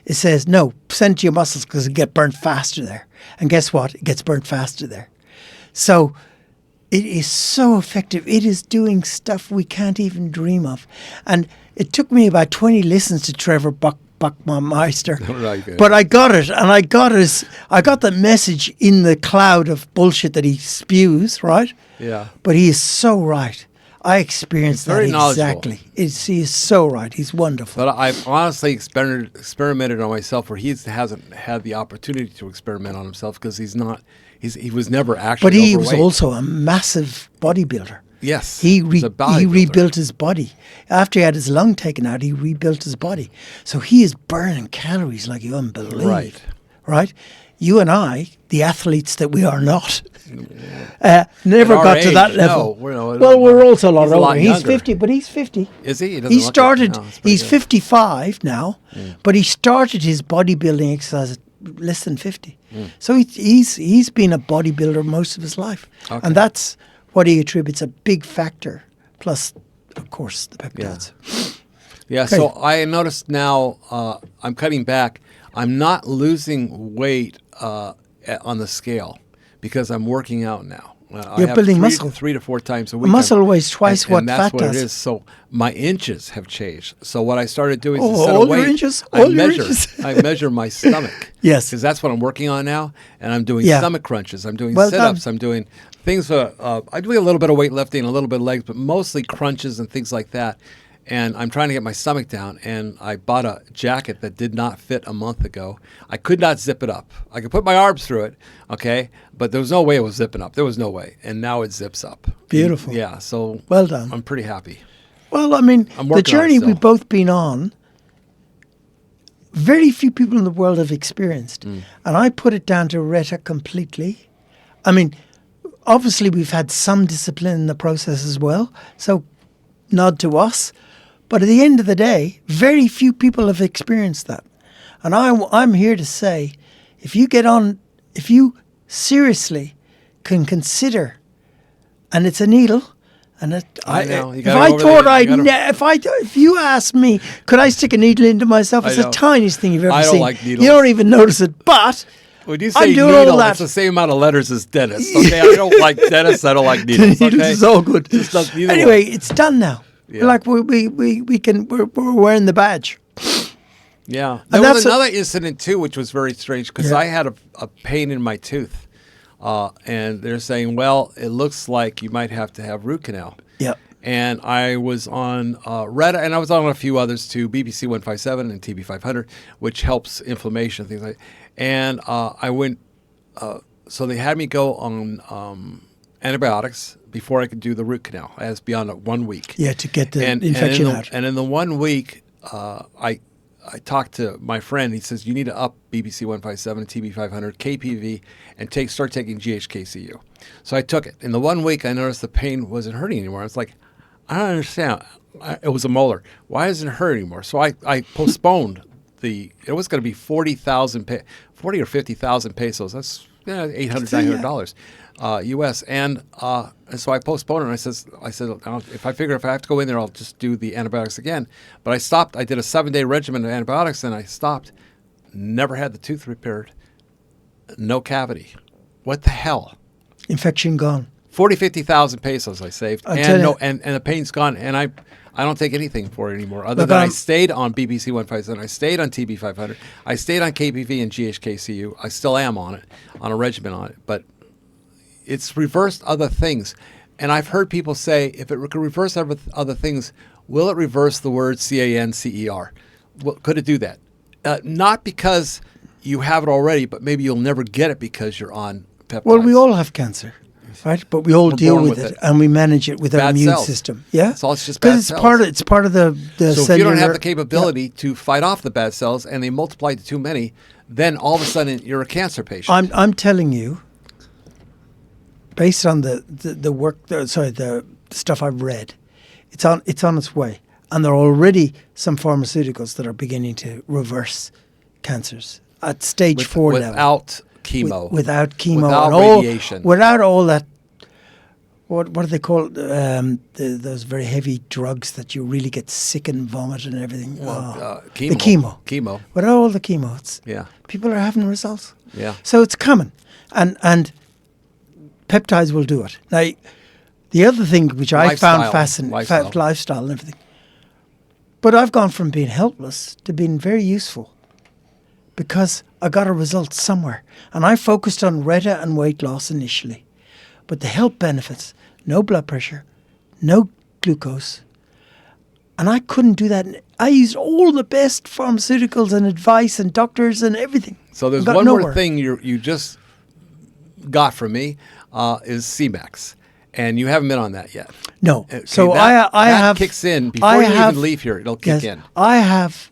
it says, no, send it to your muscles because it get burnt faster there. And guess what? It gets burnt faster there. So it is so effective. It is doing stuff we can't even dream of. And it took me about 20 listens to Trevor Buckmeister. Right, good. But I got it. And I got the message in the cloud of bullshit that he spews, right? Yeah. But he is so right. I experienced very that knowledgeable. exactly. He is so right. He's wonderful. But I've honestly experimented on myself where he hasn't had the opportunity to experiment on himself because he was never actually But he overweight. was also a massive bodybuilder. Yes. He was a bodybuilder. rebuilt his body. After he had his lung taken out, he rebuilt his body. So he is burning calories like you wouldn't believe. Right. Right? You and I, the athletes that we are not, never At our got to that age, level. no, Well, we're also a lot he's a older. lot He's younger. 50, but he's 50. Is he? He started, he's good. 55 now, but he started his bodybuilding exercise at less than 50. So he's been a bodybuilder most of his life. Okay. And that's what he attributes a big factor, plus, of course, the peptides. Yeah, Okay. so I noticed now I'm cutting back. I'm not losing weight on the scale because I'm working out now. I You're have building 3 muscle. 3 to 4 times a A week. muscle weighs twice and what that's fat what does. it is. So my inches have changed. So what I started doing is Oh, instead all of your weight, inches? I All your measure. inches? I measure my stomach. Yes. because that's what I'm working on now, and I'm doing Yeah. stomach crunches. I'm doing Well sit-ups. done. I'm doing things. I do a little bit of weightlifting, a little bit of legs, but mostly crunches and things like that. And I'm trying to get my stomach down, and I bought a jacket that did not fit a month ago. I could not zip it up. I could put my arms through it, okay, but there was no way it was zipping up. There was no way, and now it zips up. Beautiful. Yeah, so Well done. I'm pretty happy. Well, I mean, I'm the working on it journey still. we've both been on, very few people in the world have experienced. And I put it down to Reta completely. I mean, obviously we've had some discipline in the process as well, so nod to us. But at the end of the day, very few people have experienced that. And I'm here to say, if you seriously can consider, and it's a needle, and I know. You if gotta I go over thought there. You gotta- if you asked me, could I stick a needle into myself? It's I the know. tiniest thing you've ever I don't seen. like You needles. don't even notice it, but When you I'm say doing all needle, that. it's the same amount of letters as dentist. Okay, I don't like dentists. I don't like needles. needles Okay? is all good. Just not- neither Anyway, one. it's done now. Yeah. Like we're wearing the badge. Yeah, And there was that's a- another incident too, which was very strange because Yeah. I had a pain in my tooth, and they're saying, well, it looks like you might have to have root canal. Yep. And I was on Reddit, and I was on a few others too, BBC 157 and TB 500, which helps inflammation, things like that. And I went, so they had me go on antibiotics before I could do the root canal, as beyond 1 week. Yeah, to get the And infection in the, out. And in the 1 week, I talked to my friend. He says, you need to up BBC 157, TB 500, KPV, and start taking GHKCU. So I took it. In the 1 week, I noticed the pain wasn't hurting anymore. I was like, I don't understand. It was a molar. Why doesn't it hurt anymore? So I postponed it was going to be 40,000, 40 or 50,000 pesos. That's $800, $900 US. And so I postponed it. And I said, if I have to go in there, I'll just do the antibiotics again. But I stopped. I did a 7-day regimen of antibiotics, and I stopped. Never had the tooth repaired. No cavity. What the hell? Infection gone. 40, 50,000 pesos I saved, I tell you- and the pain's gone, and I don't take anything for it anymore. Other Look, than I stayed on BBC 157, I stayed on TB 500, I stayed on KPV and GHKCU. I still am on it, on a regimen on it. But it's reversed other things. And I've heard people say, if it could reverse other things, will it reverse the word cancer? Well, could it do that? Not because you have it already, but maybe you'll never get it because you're on peptides. Well, we all have cancer, right? But we all deal born with with it, it. and we manage it with our Bad immune cells. system. Yeah, It's all just bad it's cells. it's part of the So cellular. if you don't have the capability to fight off the bad cells and they multiply to too many, then all of a sudden you're a cancer patient. I'm telling you, based on the work, the stuff I've read, it's on its way, and there are already some pharmaceuticals that are beginning to reverse cancers at stage 4 level. Without chemo. Without chemo. Without and radiation. Without all that. What do they call those very heavy drugs that you really get sick and vomit and everything? Chemo. The chemo. Chemo. Without all the chemo, Yeah. people are having results. Yeah. So it's coming, and peptides will do it. Now, the other thing which I found fascinating, lifestyle and everything. But I've gone from being helpless to being very useful because I got a result somewhere, and I focused on Reta and weight loss initially, but the health benefits, no blood pressure, no glucose, and I couldn't do that. I used all the best pharmaceuticals and advice and doctors and everything. So there's Got one nowhere. more thing you just got from me is CMAX, and you haven't been on that yet. No. Okay, So that I have kicks in before you even leave here. It'll kick in. I have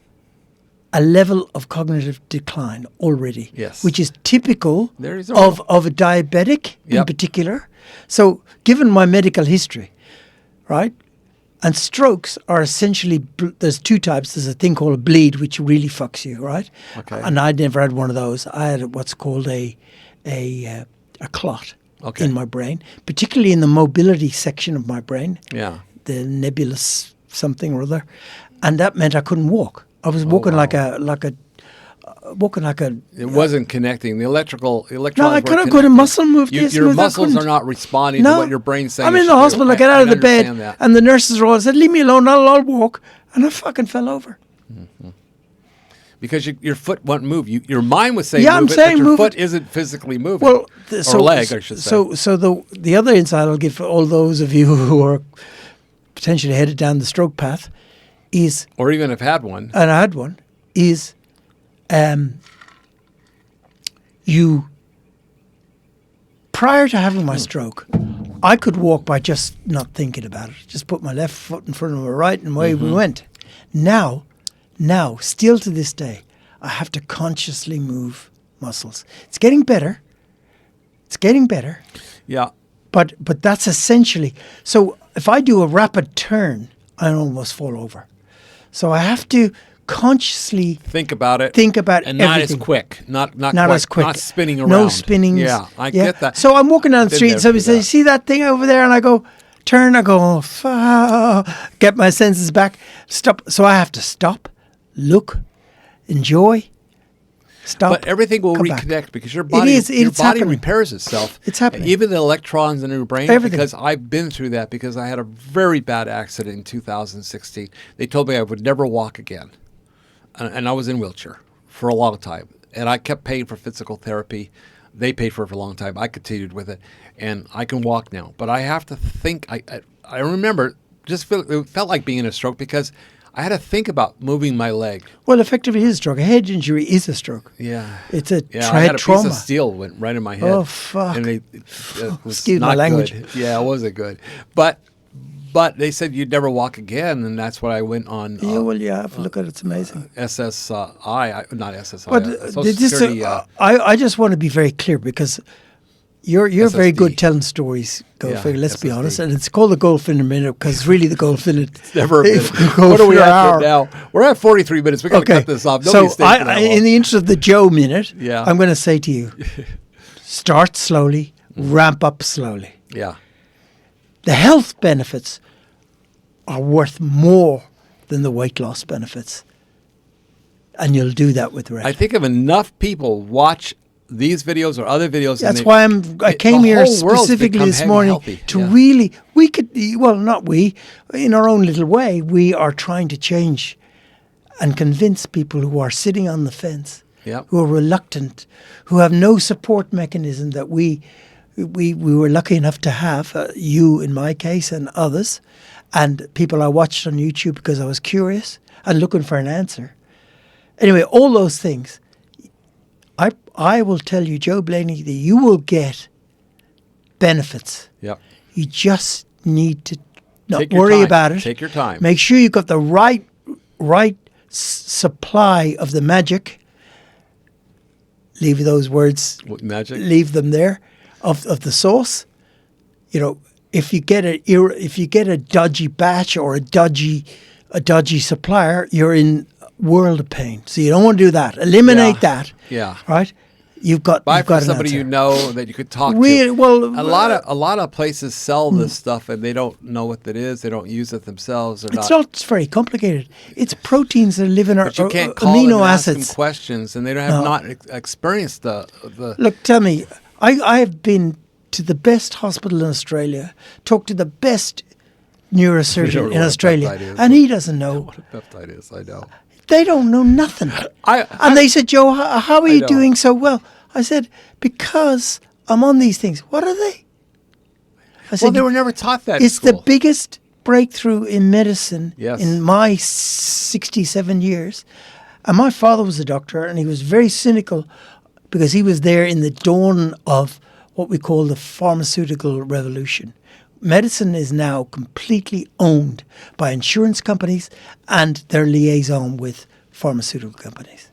a level of cognitive decline already, Yes. which is typical There's a- of a diabetic in Yep. particular. So given my medical history, right, and strokes are essentially, there's two types. There's a thing called a bleed, which really fucks you, right? Okay. And I'd never had one of those. I had what's called a clot Okay. in my brain, particularly in the mobility section of my brain, Yeah. the nebulous something or other, and that meant I couldn't walk. I was walking like a It wasn't connecting. The electrons. No, I weren't couldn't go to connecting. muscle move this, Your move that, muscles are couldn't. not responding to what your brain's saying. I'm it in should the do. hospital. I get out of the bed, understand that. and the nurses are all said, "Leave me alone. I'll walk," and I fucking fell over. Because your foot won't move. Your mind was saying Yeah, I'm move it, saying but your move foot it. isn't physically moving. Well, or leg, I should say. So the other insight I'll give for all those of you who are potentially headed down the stroke path is, or even have had one. and I had one, is you, prior to having my stroke, I could walk by just not thinking about it. Just put my left foot in front of my right and away we went. Now, still to this day, I have to consciously move muscles. It's getting better. Yeah. But that's essentially, so if I do a rapid turn, I almost fall over. So I have to consciously Think about it. everything. and not as quick. Not Not quite, as quick. Not spinning around. No spinnings. Yeah, I get that. So I'm walking down the Been street there and somebody for says, that. "See that thing over there?" And I go, turn, I go, "Oh, get my senses back, stop." So I have to stop, look, enjoy, stop. But everything will come back. reconnect because your body, It's body happening. repairs itself. It's happening. Even the electrons in your brain. Everything. Because I've been through that because I had a very bad accident in 2016. They told me I would never walk again. And I was in a wheelchair for a long time. And I kept paying for physical therapy. They paid for it for a long time. I continued with it. And I can walk now. But I have to think. I remember it felt like being in a stroke because I had to think about moving my leg. Well, effectively, it is a stroke. A head injury is a stroke. Yeah. It's a I had a trauma. piece of steel went right in my head. Oh, fuck. And it was Excuse my not language. good. Yeah, it wasn't good. But they said you'd never walk again, and that's what I went on. Yeah, well, you have to look at it. It's amazing. SSI, not SSI. But Social this, Security, I just want to be very clear because you're very SSD. good telling stories, Goldfinger, Yeah, let's be SSD. honest. And it's called the Goldfinger Minute because really the Goldfinger... Never a minute. go What are we for an at hour. now? We're at 43 minutes. We got to cut this off. So Nobody's staying for that long. in the interest of the Joe Minute, Yeah. I'm going to say to you, start slowly, ramp up slowly. Yeah. The health benefits are worth more than the weight loss benefits. And you'll do that with Red. I think if enough people watch these videos or other videos, That's and why I came the here whole world's specifically become this morning healthy. to Yeah. really, not we, in our own little way, we are trying to change and convince people who are sitting on the fence, Yep. who are reluctant, who have no support mechanism that we we were lucky enough to have you in my case and others, and people I watched on YouTube because I was curious and looking for an answer. Anyway, all those things, I will tell you, Joe Blaney, that you will get benefits. Yep. You just need to not Take your worry time. about it. Take your time. Make sure you've got the right supply of the magic. Leave those words. What, magic? Leave them there, of the sauce. You know, if you get a dodgy batch or a dodgy supplier, you're in world of pain. So you don't want to do that. Eliminate that. Yeah. Right. You've got. Buy you've from got an somebody answer. you know that you could talk We- to. well, a lot of places sell this stuff and they don't know what it is. They don't use it themselves. It's not very complicated. It's proteins that live in our But you can't call them amino and ask them acids. questions, and they don't have not experienced the. Look, tell me, I have been to the best hospital in Australia, talked to the best You don't neurosurgeon know in what a Australia, peptide is, and he doesn't know. What a peptide is, I know. They don't know nothing. And they said, Joe, how are you know. doing so well? I said, because I'm on these things. What are they? I said, Well, they were never taught that. in it's the school. biggest breakthrough in medicine Yes. in my 67 years. And my father was a doctor, and he was very cynical because he was there in the dawn of what we call the pharmaceutical revolution. Medicine is now completely owned by insurance companies and their liaison with pharmaceutical companies.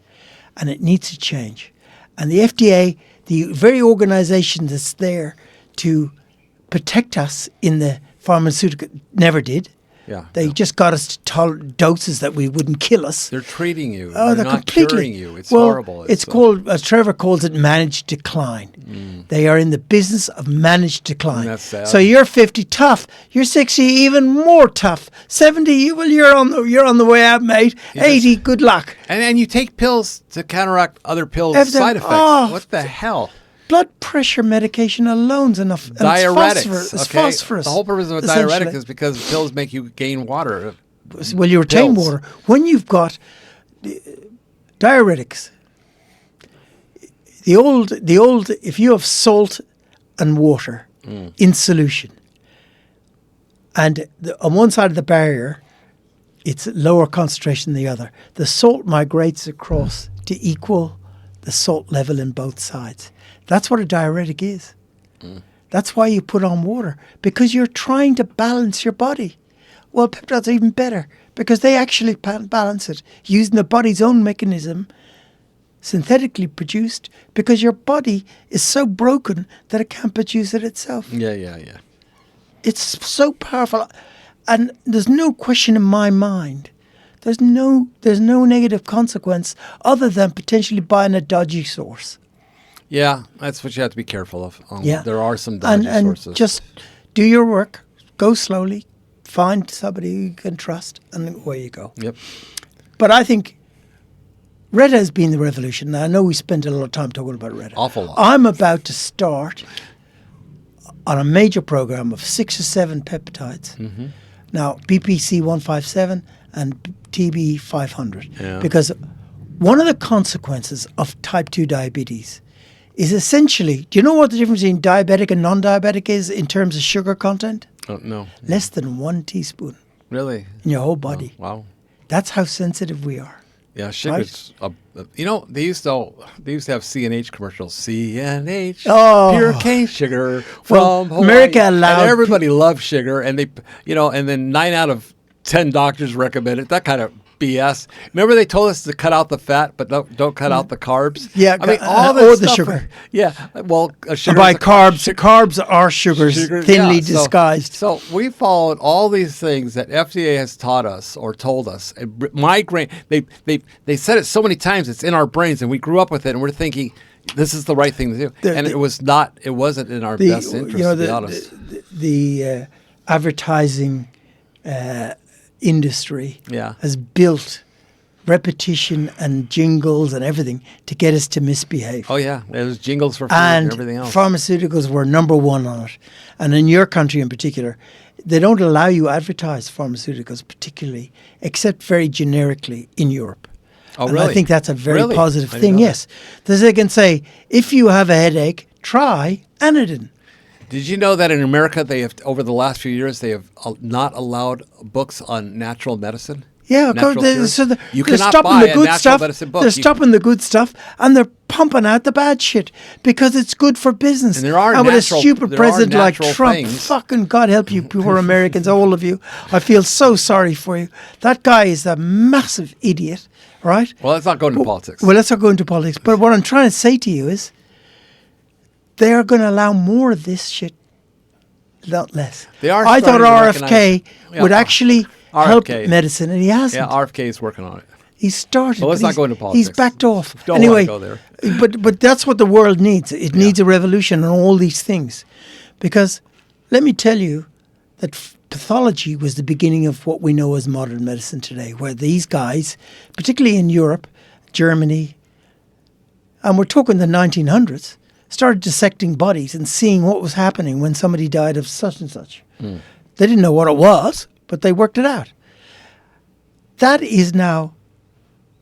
And it needs to change. And the FDA, the very organization that's there to protect us in the pharmaceutical, never did. Yeah, They no. just got us to tolerate doses that we wouldn't kill us. They're treating you. Oh, they're not curing you. It's horrible. It's called, as Trevor calls it, managed decline. They are in the business of managed decline. That's sad. So you're 50, tough. You're 60, even more tough. 70, you're on the way out, mate. 80, good luck. And you take pills to counteract other pills' Everything- side effects. oh. What the hell? Blood pressure medication alone's enough. And Diuretics. It's okay? phosphorus. The whole purpose of a diuretic essentially. is because pills make you gain water. Well, you retain Pills. water. When you've got diuretics, the old, if you have salt and water in solution, and on one side of the barrier, it's lower concentration than the other, the salt migrates across to equal the salt level in both sides. That's what a diuretic is. That's why you put on water, because you're trying to balance your body. Well, peptides are even better because they actually balance it using the body's own mechanism, synthetically produced, because your body is so broken that it can't produce it itself. Yeah. It's so powerful. And there's no question in my mind. There's no negative consequence other than potentially buying a dodgy source. Yeah, that's what you have to be careful of. Yeah. There are some dodgy and sources. just do your work, go slowly, find somebody you can trust, and away you go. Yep. But I think Retta has been the revolution. Now, I know we spent a lot of time talking about Retta. Awful lot. I'm about to start on a major program of 6 or 7 peptides. Mm-hmm. Now, BPC 157 and TB 500. Yeah. Because one of the consequences of type 2 diabetes is essentially, do you know what the difference between diabetic and non-diabetic is in terms of sugar content? Oh, no. Less than 1 teaspoon Really? in your whole body. Wow. That's how sensitive we are. Yeah, sugar's. They used to have CNH commercials. CNH, Oh. pure cane sugar Well, from Hawaii. America allowed and everybody loves sugar, and and then 9 out of 10 doctors recommend it. That kind of BS. Remember they told us to cut out the fat, but don't cut out the carbs. Yeah, I mean or all this the stuff. sugar. Yeah, well, sugar. By carbs, carbs are sugars thinly yeah, disguised. So we followed all these things that FDA has taught us or told us. Migraine. They said it so many times. It's in our brains, and we grew up with it, and we're thinking this is the right thing to do. And it was not. It wasn't in our best interest. To be honest. The advertising industry Yeah. has built repetition and jingles and everything to get us to misbehave. Oh yeah, there's jingles for food and And everything else. pharmaceuticals were number one on it. And in your country in particular, they don't allow you to advertise pharmaceuticals particularly, except very generically in Europe. Oh, And really? I think that's a very positive I didn't thing, know yes. Because they can say, if you have a headache, try Anodin. Did you know that in America they have, over the last few years, they have not allowed books on natural medicine? Yeah, Natural cures? so You they're cannot stopping buy the a good natural stuff. medicine book. They're You- stopping the good stuff, and they're pumping out the bad shit because it's good for business. And there are with a natural- stupid there are president like natural Trump, things. fucking God help you, poor Americans, all of you. I feel so sorry for you. That guy is a massive idiot, right? Well, let's not go into politics. Well, let's not go into politics. But what I'm trying to say to you is, they are going to allow more of this shit, not less. They are I thought starting to RFK recognize- would Yeah, actually help RFK. medicine, and he hasn't. yeah, RFK is working on it. He started. Well, let's but not go into politics. He's backed off. Don't anyway, wanna go there. but that's what the world needs. It needs a revolution on all these things, because let me tell you that pathology was the beginning of what we know as modern medicine today, where these guys, particularly in Europe, Germany, and we're talking the 1900s, started dissecting bodies and seeing what was happening when somebody died of such and such. They didn't know what it was, but they worked it out. That is now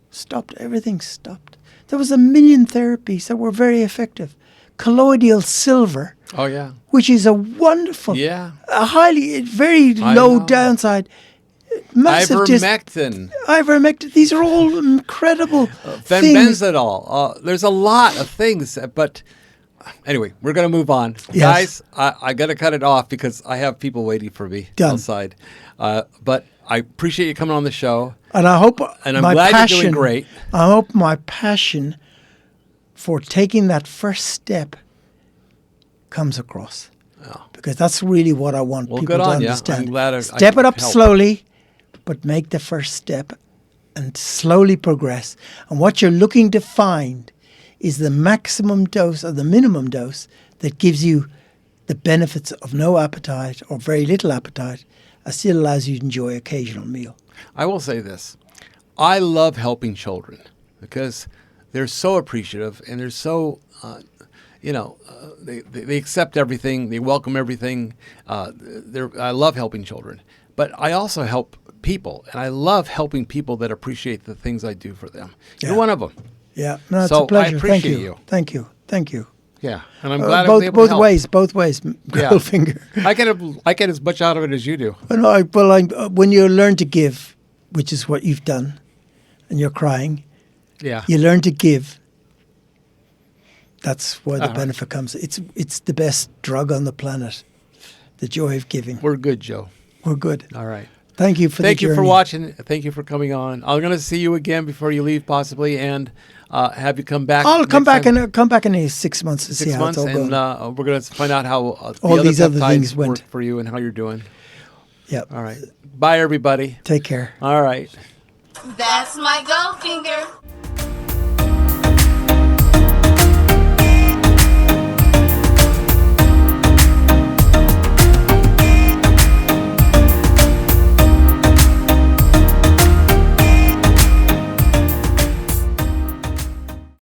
stopped. Everything's stopped. There was 1 million therapies that were very effective. Colloidal silver, Oh, yeah. which is a wonderful, Yeah. a highly, very I low know. downside, massive Ivermectin. ivermectin. These are all incredible things. Fenbenzidol. There's a lot of things, but anyway, we're going to move on. Yes. Guys, I got to cut it off because I have people waiting for me Done. outside. But I appreciate you coming on the show. And I hope And I'm my glad passion, you're doing great. I hope my passion for taking that first step comes across. Because that's really what I want Well, people good to on ya. understand. I'm glad I Step could it up help. slowly, but make the first step and slowly progress. And what you're looking to find is the maximum dose or the minimum dose that gives you the benefits of no appetite or very little appetite, and still allows you to enjoy an occasional meal. I will say this. I love helping children because they're so appreciative and they're so, they accept everything. They welcome everything. I love helping children. But I also help people, and I love helping people that appreciate the things I do for them. Yeah. You're one of them. Yeah, no, it's So, a I pleasure. Thank appreciate you. you. Thank you. Thank you. Yeah, and I'm glad I was able both to help. both ways, Yeah. Goldfinger. I get as much out of it as you do. When you learn to give, which is what you've done, and you're crying, Yeah. you learn to give. That's where the All right. benefit comes. It's the best drug on the planet, the joy of giving. We're good, Joe. We're good. All right. Thank you for Thank the you journey. for watching. Thank you for coming on. I'm going to see you again before you leave, possibly, and have you come back. I'll come next back time. come back in 6 months to see 6 how months, it's all and going. we're going to find out how the All these other peptides things went. work for you and how you're doing. Yeah. All right. Bye, everybody. Take care. All right. That's my Goldfinger.